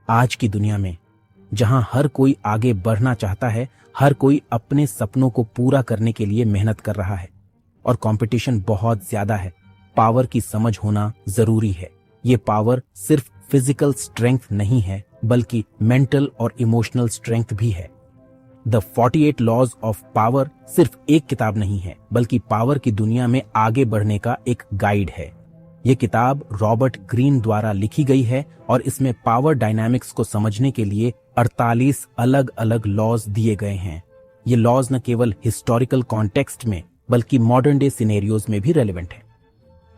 आज की दुनिया में जहां हर कोई आगे बढ़ना चाहता है, हर कोई अपने सपनों को पूरा करने के लिए मेहनत कर रहा है और कंपटीशन बहुत ज्यादा है, पावर की समझ होना जरूरी है। ये पावर सिर्फ फिजिकल स्ट्रेंथ नहीं है, बल्कि मेंटल और इमोशनल स्ट्रेंथ भी है। द 48 लॉज ऑफ पावर सिर्फ एक किताब नहीं है, बल्कि पावर की दुनिया में आगे बढ़ने का एक गाइड है। ये किताब रॉबर्ट ग्रीन द्वारा लिखी गई है और इसमें पावर डायनामिक्स को समझने के लिए 48 अलग अलग लॉज दिए गए हैं। ये लॉज न केवल हिस्टोरिकल कॉन्टेक्स्ट में बल्कि मॉडर्न डे सिनेरियोज में भी रेलेवेंट है।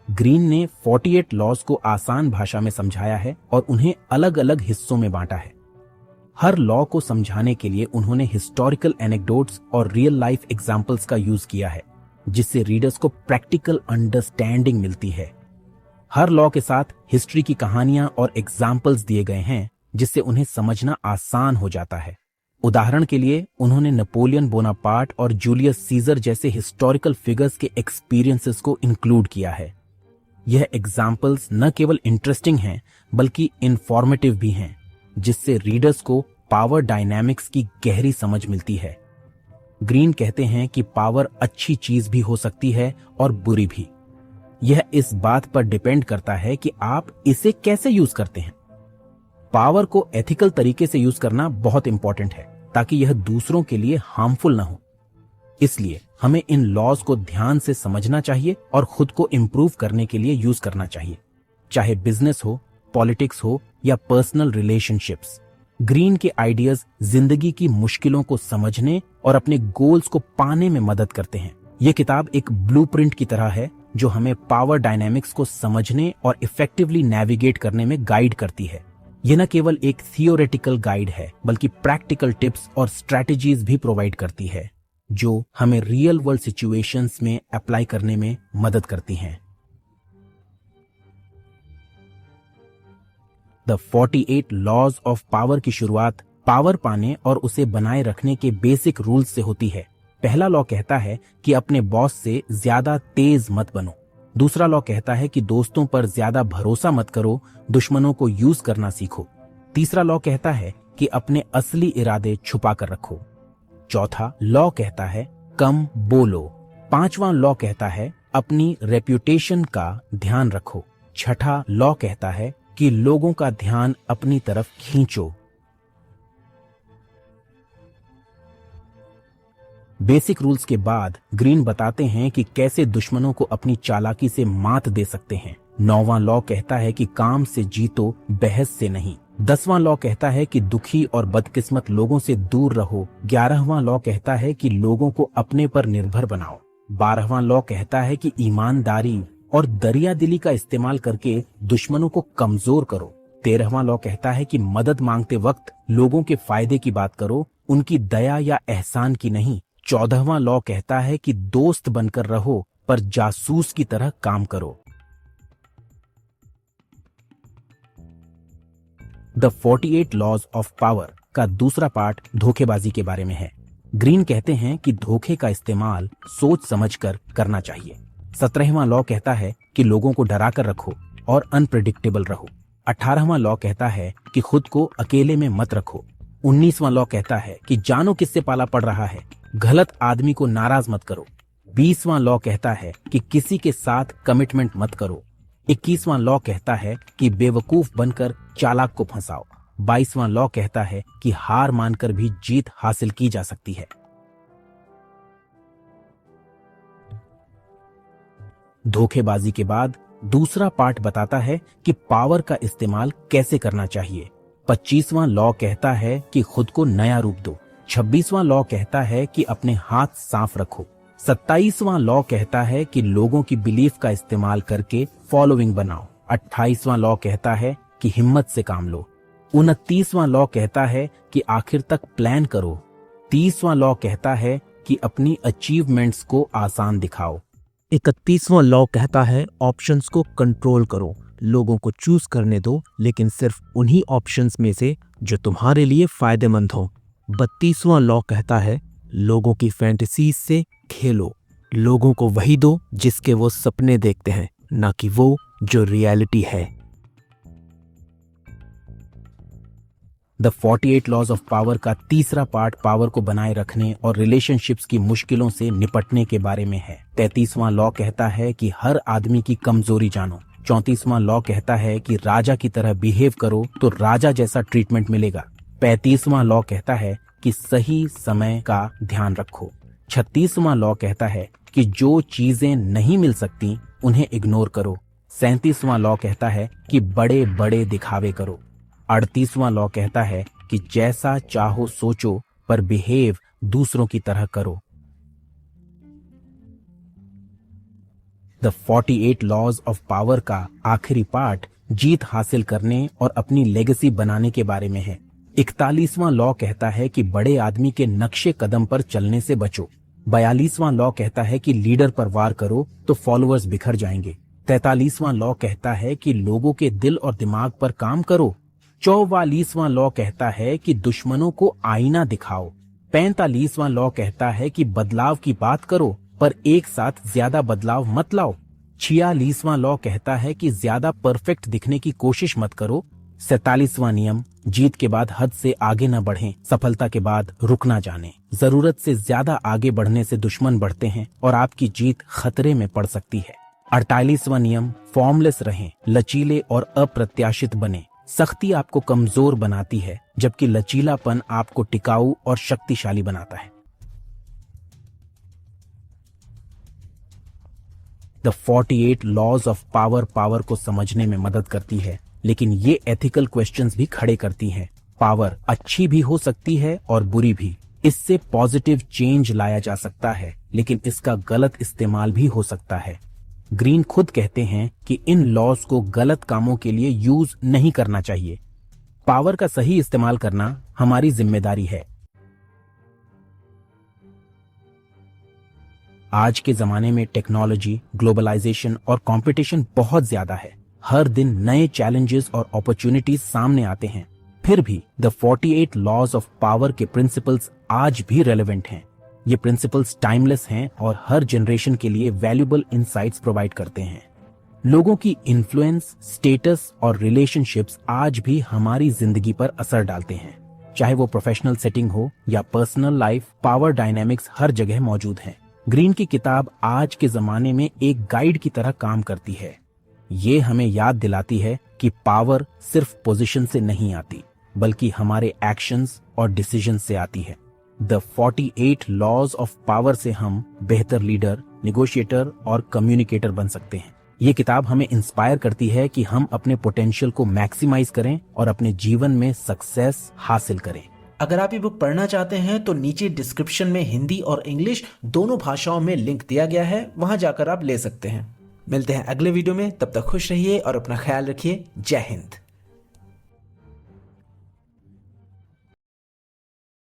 ग्रीन ने 48 लॉज को आसान भाषा में समझाया है और उन्हें अलग अलग हिस्सों में बांटा है। हर लॉ को समझाने के लिए उन्होंने हिस्टोरिकल एनेक्डोट्स और रियल लाइफ एग्जाम्पल्स का यूज किया है, जिससे रीडर्स को प्रैक्टिकल अंडरस्टैंडिंग मिलती है। हर लॉ के साथ हिस्ट्री की कहानियां और एग्जाम्पल्स दिए गए हैं, जिससे उन्हें समझना आसान हो जाता है। उदाहरण के लिए उन्होंने नेपोलियन बोनापार्ट और जूलियस सीजर जैसे हिस्टोरिकल फिगर्स के एक्सपीरियंसेस को इंक्लूड किया है। यह एग्जाम्पल्स न केवल इंटरेस्टिंग हैं, बल्कि इंफॉर्मेटिव भी हैं, जिससे रीडर्स को पावर डायनामिक्स की गहरी समझ मिलती है। ग्रीन कहते हैं कि पावर अच्छी चीज भी हो सकती है और बुरी भी। यह इस बात पर डिपेंड करता है कि आप इसे कैसे यूज करते हैं। पावर को एथिकल तरीके से यूज करना बहुत इंपॉर्टेंट है, ताकि यह दूसरों के लिए हार्मफुल न हो। इसलिए हमें इन लॉज को ध्यान से समझना चाहिए और खुद को इंप्रूव करने के लिए यूज करना चाहिए, चाहे बिजनेस हो, पॉलिटिक्स हो या पर्सनल रिलेशनशिप्स। ग्रीन के आइडियाज जिंदगी की मुश्किलों को समझने और अपने गोल्स को पाने में मदद करते हैं। यह किताब एक ब्लूप्रिंट की तरह है, जो हमें पावर डायनामिक्स को समझने और इफेक्टिवली नेविगेट करने में गाइड करती है। यह न केवल एक थियोरेटिकल गाइड है, बल्कि प्रैक्टिकल टिप्स और स्ट्रैटेजीज भी प्रोवाइड करती है, जो हमें रियल वर्ल्ड सिचुएशंस में अप्लाई करने में मदद करती हैं। द 48 लॉज ऑफ पावर की शुरुआत पावर पाने और उसे बनाए रखने के बेसिक रूल्स से होती है। पहला लॉ कहता है कि अपने बॉस से ज्यादा तेज मत बनो। दूसरा लॉ कहता है कि दोस्तों पर ज्यादा भरोसा मत करो, दुश्मनों को यूज करना सीखो। तीसरा लॉ कहता है कि अपने असली इरादे छुपा कर रखो। चौथा लॉ कहता है कम बोलो। पांचवां लॉ कहता है अपनी रेप्यूटेशन का ध्यान रखो। छठा लॉ कहता है कि लोगों का ध्यान अपनी तरफ खींचो। बेसिक रूल्स के बाद ग्रीन बताते हैं कि कैसे दुश्मनों को अपनी चालाकी से मात दे सकते हैं। 9वां लॉ कहता है कि काम से जीतो, बहस से नहीं। 10वां लॉ कहता है कि दुखी और बदकिस्मत लोगों से दूर रहो। 11वां लॉ कहता है कि लोगों को अपने पर निर्भर बनाओ। 12वां लॉ कहता है कि ईमानदारी और दरिया दिली का इस्तेमाल करके दुश्मनों को कमजोर करो। 13वां लॉ कहता है कि मदद मांगते वक्त लोगों के फायदे की बात करो, उनकी दया या एहसान की नहीं। 14वां लॉ कहता है कि दोस्त बनकर रहो, पर जासूस की तरह काम करो। द 48 लॉज ऑफ पावर का दूसरा पार्ट धोखेबाजी के बारे में है। ग्रीन कहते हैं कि धोखे का इस्तेमाल सोच समझकर करना चाहिए। 17वां लॉ कहता है कि लोगों को डरा कर रखो और अनप्रेडिक्टेबल रहो। 18वां लॉ कहता है कि खुद को अकेले में मत रखो। 19वां लॉ कहता है कि जानो किससे पाला पड़ रहा है, गलत आदमी को नाराज मत करो। 20वां लॉ कहता है कि किसी के साथ कमिटमेंट मत करो। 21वां लॉ कहता है कि बेवकूफ बनकर चालाक को फंसाओ। 22वां लॉ कहता है कि हार मानकर भी जीत हासिल की जा सकती है। धोखेबाजी के बाद दूसरा पार्ट बताता है कि पावर का इस्तेमाल कैसे करना चाहिए। 25वां लॉ कहता है कि खुद को नया रूप दो। 26वां लॉ कहता है कि अपने हाथ साफ रखो। 27वां लॉ कहता है कि लोगों की बिलीफ का इस्तेमाल करके फॉलोइंग बनाओ। 28वां लॉ कहता है कि हिम्मत से काम लो। 29वां लॉ कहता है कि आखिर तक प्लान करो। 30वां लॉ कहता है कि अपनी अचीवमेंट्स को आसान दिखाओ। 31वां लॉ कहता है ऑप्शंस को कंट्रोल करो, लोगों को चूज करने दो, लेकिन सिर्फ उन्हीं ऑप्शंस में से जो तुम्हारे लिए फायदेमंद हो। 32वां लॉ कहता है लोगों की फैंटेसीज से खेलो, लोगों को वही दो जिसके वो सपने देखते हैं, ना कि वो जो रियलिटी है। द 48 लॉज ऑफ पावर का तीसरा पार्ट पावर को बनाए रखने और रिलेशनशिप्स की मुश्किलों से निपटने के बारे में है। 33वां लॉ कहता है कि हर आदमी की कमजोरी जानो। 34वां लॉ कहता है कि राजा की तरह बिहेव करो तो राजा जैसा ट्रीटमेंट मिलेगा। 35वां लॉ कहता है कि सही समय का ध्यान रखो। 36वां लॉ कहता है कि जो चीजें नहीं मिल सकती उन्हें इग्नोर करो। 37वां लॉ कहता है कि बड़े बड़े दिखावे करो। 38वां लॉ कहता है कि जैसा चाहो सोचो पर बिहेव दूसरों की तरह करो। द 48 लॉज ऑफ पावर का आखिरी पार्ट जीत हासिल करने और अपनी लेगेसी बनाने के बारे में है। 41वां लॉ कहता है कि बड़े आदमी के नक्शे कदम पर चलने से बचो। 42वां लॉ कहता है कि लीडर पर वार करो तो फॉलोअर्स बिखर जाएंगे। 43वां लॉ कहता है कि लोगों के दिल और दिमाग पर काम करो। 44वां लॉ कहता है कि दुश्मनों को आईना दिखाओ। 45वां लॉ कहता है कि बदलाव की बात करो पर एक साथ ज्यादा बदलाव मत लाओ। 46वां लॉ कहता है कि ज्यादा परफेक्ट दिखने की कोशिश मत करो। 47वां नियम, जीत के बाद हद से आगे न बढ़ें, सफलता के बाद रुकना जाने। जरूरत से ज्यादा आगे बढ़ने से दुश्मन बढ़ते हैं और आपकी जीत खतरे में पड़ सकती है। 48वां नियम, फॉर्मलेस रहें, लचीले और अप्रत्याशित बने। सख्ती आपको कमजोर बनाती है जबकि लचीलापन आपको टिकाऊ और शक्तिशाली बनाता है। द 48 लॉज ऑफ पावर को समझने में मदद करती है, लेकिन ये एथिकल क्वेश्चंस भी खड़े करती हैं। पावर अच्छी भी हो सकती है और बुरी भी। इससे पॉजिटिव चेंज लाया जा सकता है, लेकिन इसका गलत इस्तेमाल भी हो सकता है। ग्रीन खुद कहते हैं कि इन लॉज को गलत कामों के लिए यूज नहीं करना चाहिए। पावर का सही इस्तेमाल करना हमारी जिम्मेदारी है। आज के जमाने में टेक्नोलॉजी, ग्लोबलाइजेशन और कंपटीशन बहुत ज्यादा है। हर दिन नए चैलेंजेस और अपॉर्चुनिटीज सामने आते हैं। फिर भी द 48 लॉज ऑफ पावर के प्रिंसिपल्स आज भी रेलेवेंट हैं। ये प्रिंसिपल्स टाइमलेस हैं और हर जनरेशन के लिए वैल्यूएबल इनसाइट्स प्रोवाइड करते हैं। लोगों की इन्फ्लुएंस, स्टेटस और रिलेशनशिप्स आज भी हमारी जिंदगी पर असर डालते हैं। चाहे वो प्रोफेशनल सेटिंग हो या पर्सनल लाइफ, पावर डायनेमिक्स हर जगह मौजूद हैं। ग्रीन की किताब आज के जमाने में एक गाइड की तरह काम करती है। ये हमें याद दिलाती है कि पावर सिर्फ पोजीशन से नहीं आती, बल्कि हमारे एक्शंस और डिसीजन से आती है। द 48 लॉज ऑफ पावर से हम बेहतर लीडर, निगोशिएटर और कम्युनिकेटर बन सकते हैं। ये किताब हमें इंस्पायर करती है कि हम अपने पोटेंशियल को मैक्सिमाइज करें और अपने जीवन में सक्सेस हासिल करें। अगर आप ये बुक पढ़ना चाहते हैं तो नीचे डिस्क्रिप्शन में हिंदी और इंग्लिश दोनों भाषाओं में लिंक दिया गया है, वहां जाकर आप ले सकते हैं। मिलते हैं अगले वीडियो में, तब तक खुश रहिए और अपना ख्याल रखिए। जय हिंद।